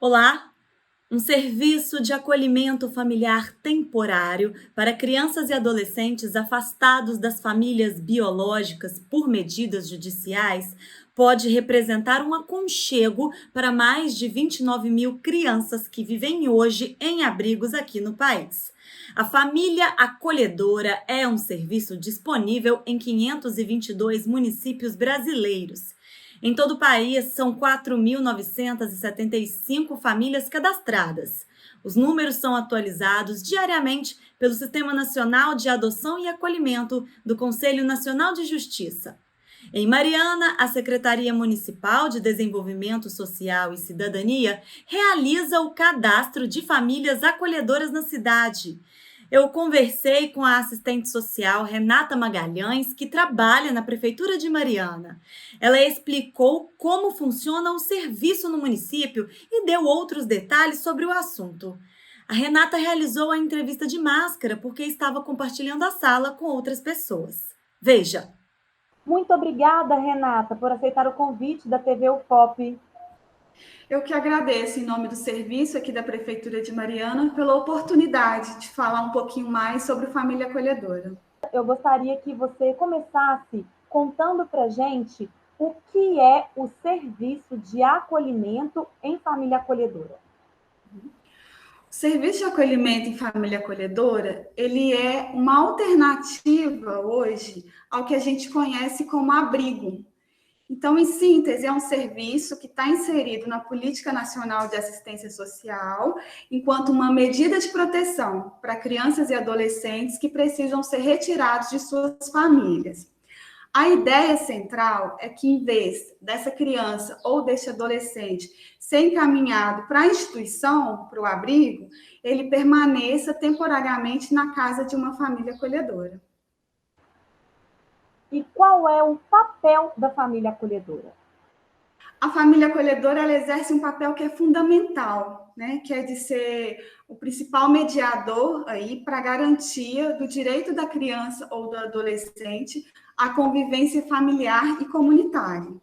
Olá! Um serviço de acolhimento familiar temporário para crianças e adolescentes afastados das famílias biológicas por medidas judiciais pode representar um aconchego para mais de 29 mil crianças que vivem hoje em abrigos aqui no país. A família acolhedora é um serviço disponível em 522 municípios brasileiros. Em todo o país, são 4.975 famílias cadastradas. Os números são atualizados diariamente pelo Sistema Nacional de Adoção e Acolhimento do Conselho Nacional de Justiça. Em Mariana, a Secretaria Municipal de Desenvolvimento Social e Cidadania realiza o cadastro de famílias acolhedoras na cidade. Eu conversei com a assistente social Renata Magalhães, que trabalha na Prefeitura de Mariana. Ela explicou como funciona o serviço no município e deu outros detalhes sobre o assunto. A Renata realizou a entrevista de máscara porque estava compartilhando a sala com outras pessoas. Veja. Muito obrigada, Renata, por aceitar o convite da TV UFOP. Eu que agradeço, em nome do serviço aqui da Prefeitura de Mariana, pela oportunidade de falar um pouquinho mais sobre família acolhedora. Eu gostaria que você começasse contando para a gente o que é o serviço de acolhimento em família acolhedora. O serviço de acolhimento em família acolhedora, ele é uma alternativa hoje ao que a gente conhece como abrigo. Então, em síntese, é um serviço que está inserido na Política Nacional de Assistência Social, enquanto uma medida de proteção para crianças e adolescentes que precisam ser retirados de suas famílias. A ideia central é que, em vez dessa criança ou desse adolescente ser encaminhado para a instituição, para o abrigo, ele permaneça temporariamente na casa de uma família acolhedora. E qual é o papel da família acolhedora? A família acolhedora, ela exerce um papel que é fundamental, né? Que é de ser o principal mediador aí para a garantia do direito da criança ou do adolescente à convivência familiar e comunitária.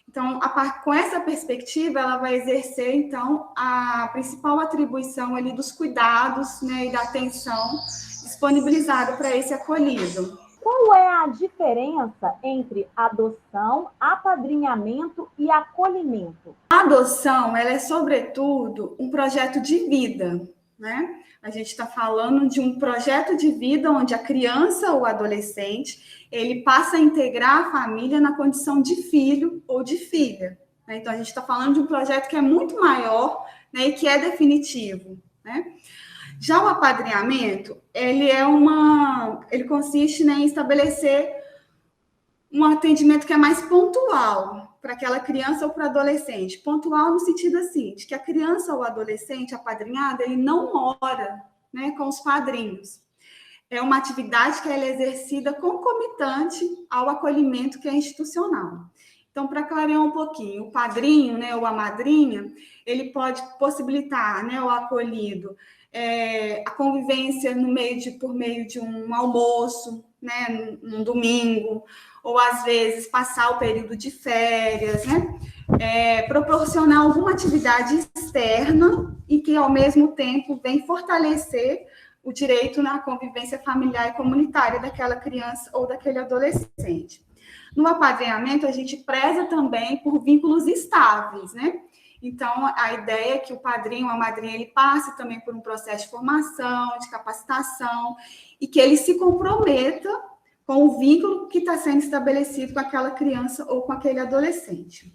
Então, com essa perspectiva, ela vai exercer, então, a principal atribuição ali dos cuidados, né, e da atenção disponibilizado para esse acolhido. Qual é a diferença entre adoção, apadrinhamento e acolhimento? A adoção, ela é, sobretudo, um projeto de vida, né? A gente está falando de um projeto de vida onde a criança ou adolescente, ele passa a integrar a família na condição de filho ou de filha, né? Então, a gente está falando de um projeto que é muito maior, né, e que é definitivo, né? Já o apadrinhamento, ele consiste, né, em estabelecer um atendimento que é mais pontual para aquela criança ou para adolescente. Pontual no sentido assim, de que a criança ou adolescente apadrinhada, ele não mora, né, com os padrinhos. É uma atividade que é exercida concomitante ao acolhimento que é institucional. Então, para clarear um pouquinho, o padrinho, né, ou a madrinha, ele pode possibilitar, né, o acolhido, a convivência por meio de um almoço, né, num domingo, ou às vezes passar o período de férias, né? Proporcionar alguma atividade externa e que, ao mesmo tempo, vem fortalecer o direito na convivência familiar e comunitária daquela criança ou daquele adolescente. No apadrinhamento, a gente preza também por vínculos estáveis, né? Então, a ideia é que o padrinho ou a madrinha, ele passe também por um processo de formação, de capacitação, e que ele se comprometa com o vínculo que está sendo estabelecido com aquela criança ou com aquele adolescente.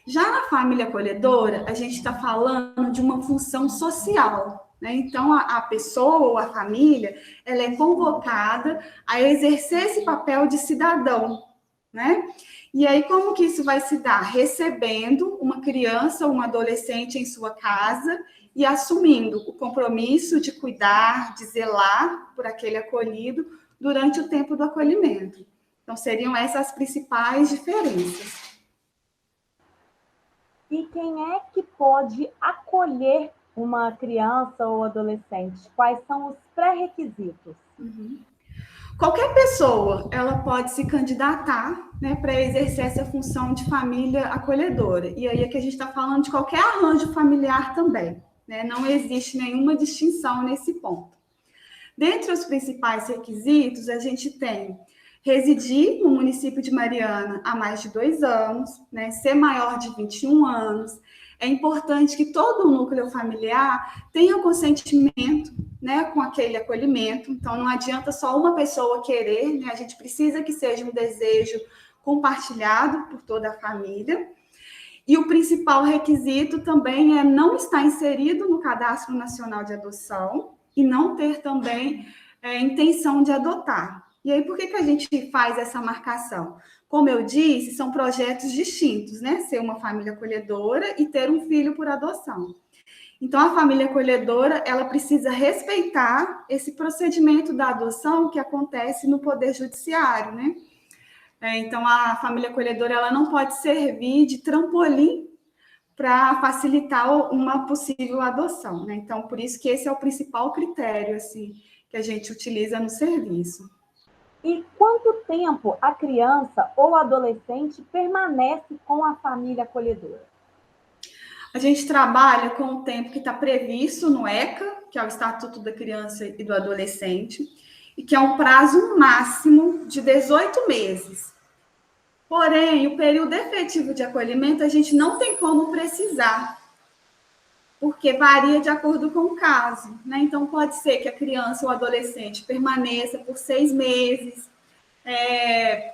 Já na família acolhedora, a gente está falando de uma função social, né? Então, a pessoa ou a família, ela é convocada a exercer esse papel de cidadão, né? E aí, como que isso vai se dar? Recebendo uma criança ou um adolescente em sua casa e assumindo o compromisso de cuidar, de zelar por aquele acolhido durante o tempo do acolhimento. Então, seriam essas as principais diferenças. E quem é que pode acolher uma criança ou adolescente? Quais são os pré-requisitos? Qualquer pessoa, ela pode se candidatar, né, para exercer essa função de família acolhedora. E aí é que a gente está falando de qualquer arranjo familiar também, né? Não existe nenhuma distinção nesse ponto. Dentre os principais requisitos, a gente tem residir no município de Mariana há mais de 2 anos, né, ser maior de 21 anos. É importante que todo o núcleo familiar tenha consentimento, né, com aquele acolhimento. Então, não adianta só uma pessoa querer, né, a gente precisa que seja um desejo compartilhado por toda a família. E o principal requisito também é não estar inserido no Cadastro Nacional de Adoção e não ter também intenção de adotar. E aí, por que a gente faz essa marcação? Como eu disse, são projetos distintos, né? Ser uma família acolhedora e ter um filho por adoção. Então, a família acolhedora, ela precisa respeitar esse procedimento da adoção que acontece no Poder Judiciário, né? Então, a família acolhedora, ela não pode servir de trampolim para facilitar uma possível adoção, né? Então, por isso que esse é o principal critério, assim, que a gente utiliza no serviço. E quanto tempo a criança ou adolescente permanece com a família acolhedora? A gente trabalha com o tempo que está previsto no ECA, que é o Estatuto da Criança e do Adolescente, e que é um prazo máximo de 18 meses. Porém, o período efetivo de acolhimento a gente não tem como precisar, porque varia de acordo com o caso, né? Então, pode ser que a criança ou adolescente permaneça por 6 meses,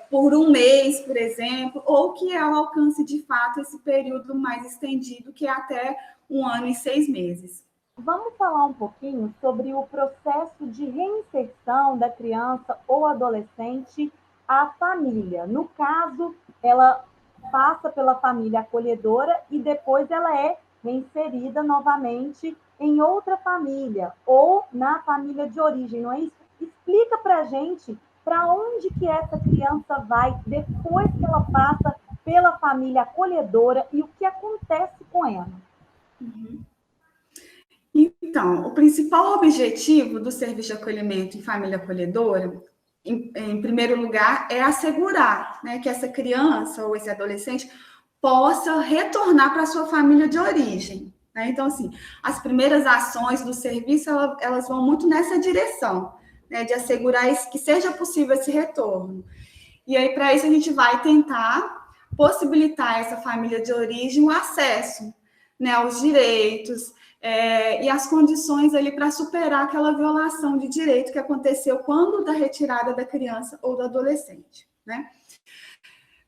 por 1 mês, por exemplo, ou que ela alcance, de fato, esse período mais estendido, que é até 1 ano e 6 meses. Vamos falar um pouquinho sobre o processo de reinserção da criança ou adolescente à família. No caso, ela passa pela família acolhedora e depois ela é reinserida novamente em outra família ou na família de origem, não é isso? Explica para a gente para onde que essa criança vai depois que ela passa pela família acolhedora e o que acontece com ela. Então, o principal objetivo do serviço de acolhimento em família acolhedora, em primeiro lugar, é assegurar, né, que essa criança ou esse adolescente possa retornar para a sua família de origem, né? Então, assim, as primeiras ações do serviço, elas vão muito nessa direção, né, de assegurar que seja possível esse retorno. E aí, para isso, a gente vai tentar possibilitar a essa família de origem o acesso, né, aos direitos, e as condições ali para superar aquela violação de direito que aconteceu quando da retirada da criança ou do adolescente, né?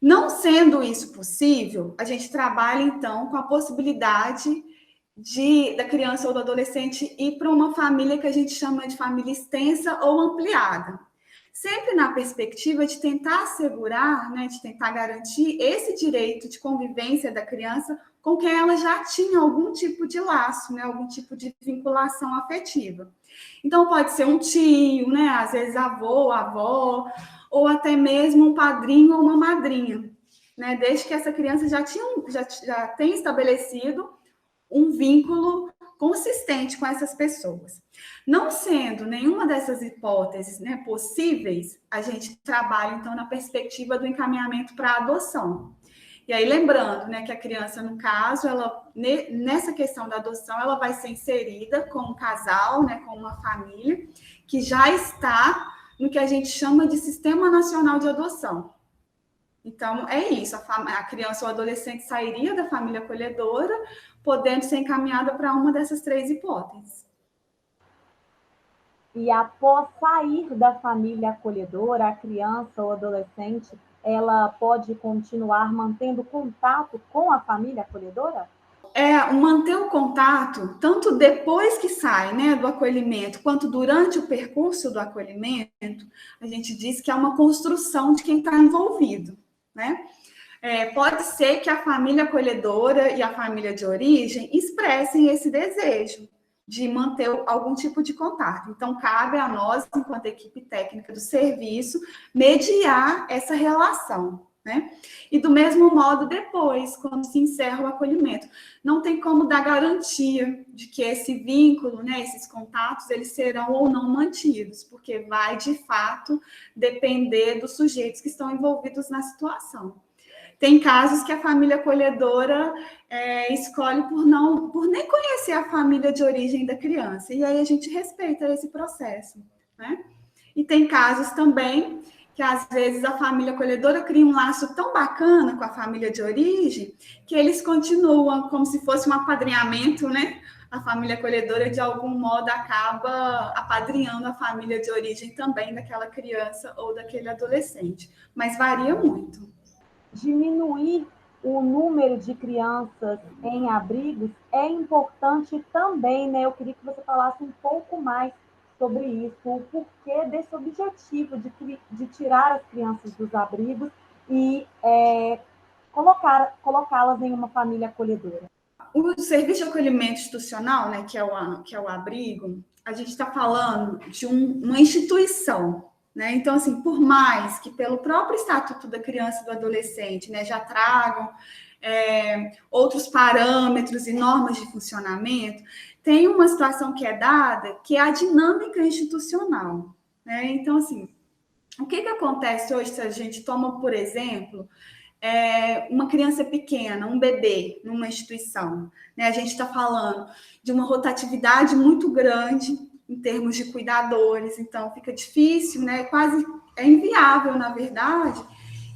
Não sendo isso possível, a gente trabalha, então, com a possibilidade da criança ou do adolescente ir para uma família que a gente chama de família extensa ou ampliada. Sempre na perspectiva de tentar assegurar, né, de tentar garantir esse direito de convivência da criança com quem ela já tinha algum tipo de laço, né, algum tipo de vinculação afetiva. Então, pode ser um tio, né, às vezes avô, avó, ou até mesmo um padrinho ou uma madrinha, né, desde que essa criança já tenha estabelecido um vínculo consistente com essas pessoas. Não sendo nenhuma dessas hipóteses, né, possíveis, a gente trabalha, então, na perspectiva do encaminhamento para a adoção. E aí, lembrando, né, que a criança, no caso, nessa questão da adoção, ela vai ser inserida com um casal, né, com uma família, que já está no que a gente chama de Sistema Nacional de Adoção. Então, é isso, a criança ou adolescente sairia da família acolhedora, podendo ser encaminhada para uma dessas 3 hipóteses. E após sair da família acolhedora, a criança ou adolescente, ela pode continuar mantendo contato com a família acolhedora? Manter o contato, tanto depois que sai, né, do acolhimento, quanto durante o percurso do acolhimento, a gente diz que é uma construção de quem está envolvido, né? Pode ser que a família acolhedora e a família de origem expressem esse desejo de manter algum tipo de contato. Então, cabe a nós, enquanto equipe técnica do serviço, mediar essa relação, né? E do mesmo modo depois, quando se encerra o acolhimento. Não tem como dar garantia de que esse vínculo, né, esses contatos, eles serão ou não mantidos, porque vai, de fato, depender dos sujeitos que estão envolvidos na situação. Tem casos que a família acolhedora escolhe por nem conhecer a família de origem da criança, e aí a gente respeita esse processo, né? E tem casos também que, às vezes, a família acolhedora cria um laço tão bacana com a família de origem que eles continuam como se fosse um apadrinhamento, né? A família acolhedora, de algum modo, acaba apadrinhando a família de origem também daquela criança ou daquele adolescente, mas varia muito. Diminuir o número de crianças em abrigos é importante também, né? Eu queria que você falasse um pouco mais sobre isso, o porquê desse objetivo de tirar as crianças dos abrigos e colocá-las em uma família acolhedora. O serviço de acolhimento institucional, né, que é o abrigo, a gente está falando de uma instituição, né? Então, assim, por mais que pelo próprio Estatuto da Criança e do Adolescente, né, já tragam outros parâmetros e normas de funcionamento, tem uma situação que é dada, que é a dinâmica institucional, né? Então, assim, o que acontece hoje se a gente toma, por exemplo, uma criança pequena, um bebê, numa instituição, né? A gente está falando de uma rotatividade muito grande em termos de cuidadores, então fica difícil, né? Quase é inviável, na verdade,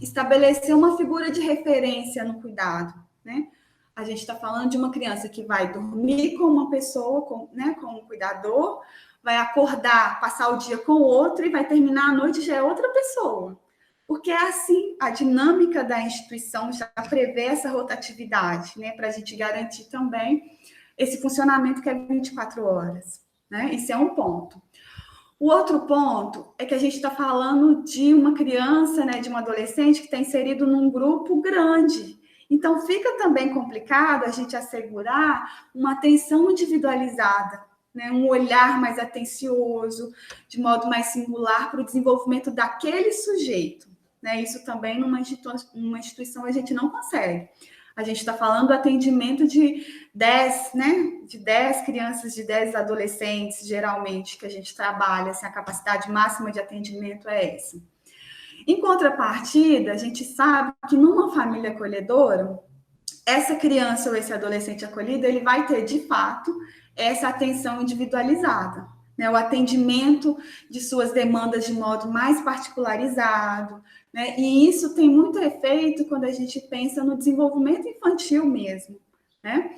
estabelecer uma figura de referência no cuidado, né? A gente está falando de uma criança que vai dormir com uma pessoa, com um cuidador, vai acordar, passar o dia com outro e vai terminar a noite já é outra pessoa. Porque é assim, a dinâmica da instituição já prevê essa rotatividade, né? Para a gente garantir também esse funcionamento que é 24 horas, né? Isso é um ponto. O outro ponto é que a gente está falando de uma criança, né, de um adolescente que está inserido num grupo grande. Então, fica também complicado a gente assegurar uma atenção individualizada, né, um olhar mais atencioso, de modo mais singular para o desenvolvimento daquele sujeito, né? Isso também numa instituição a gente não consegue. A gente está falando do atendimento de 10, né? De 10 crianças, de 10 adolescentes, geralmente, que a gente trabalha, assim, a capacidade máxima de atendimento é essa. Em contrapartida, a gente sabe que numa família acolhedora, essa criança ou esse adolescente acolhido, ele vai ter, de fato, essa atenção individualizada, né? O atendimento de suas demandas de modo mais particularizado, né? E isso tem muito efeito quando a gente pensa no desenvolvimento infantil mesmo, né?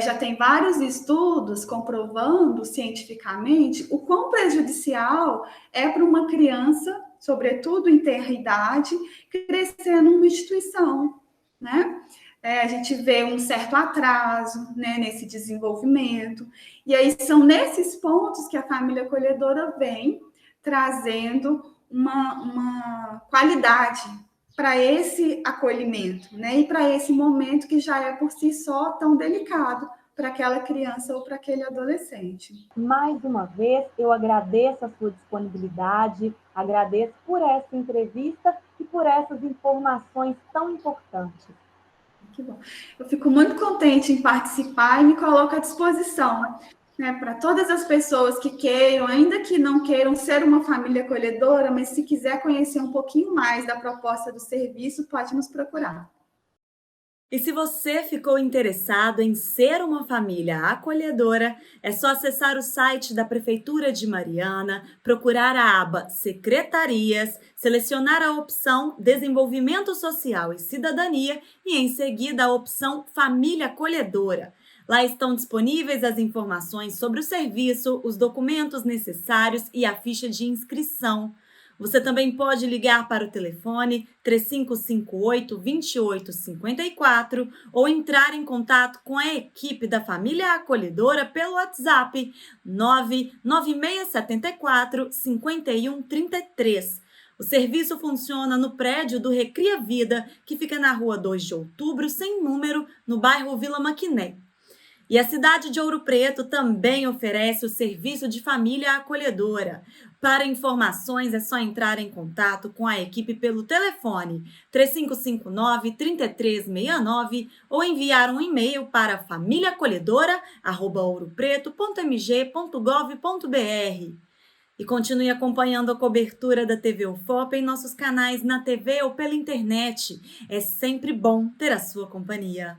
Já tem vários estudos comprovando cientificamente o quão prejudicial é para uma criança, sobretudo em tenra idade, crescer numa instituição, né? A gente vê um certo atraso, né, nesse desenvolvimento. E aí são nesses pontos que a família acolhedora vem trazendo uma qualidade para esse acolhimento, né? E para esse momento que já é por si só tão delicado para aquela criança ou para aquele adolescente. Mais uma vez, eu agradeço a sua disponibilidade, agradeço por essa entrevista e por essas informações tão importantes. Que bom. Eu fico muito contente em participar e me coloco à disposição, né, para todas as pessoas que queiram, ainda que não queiram ser uma família acolhedora, mas se quiser conhecer um pouquinho mais da proposta do serviço, pode nos procurar. E se você ficou interessado em ser uma família acolhedora, é só acessar o site da Prefeitura de Mariana, procurar a aba Secretarias, selecionar a opção Desenvolvimento Social e Cidadania e, em seguida, a opção Família Acolhedora. Lá estão disponíveis as informações sobre o serviço, os documentos necessários e a ficha de inscrição. Você também pode ligar para o telefone 3558-2854 ou entrar em contato com a equipe da Família Acolhedora pelo WhatsApp 99674-5133. O serviço funciona no prédio do Recria Vida, que fica na rua 2 de Outubro, sem número, no bairro Vila Maquiné. E a cidade de Ouro Preto também oferece o serviço de família acolhedora. Para informações é só entrar em contato com a equipe pelo telefone 3559-3369 ou enviar um e-mail para famíliaacolhedora@ouropreto.mg.gov.br. E continue acompanhando a cobertura da TV UFOP em nossos canais na TV ou pela internet. É sempre bom ter a sua companhia.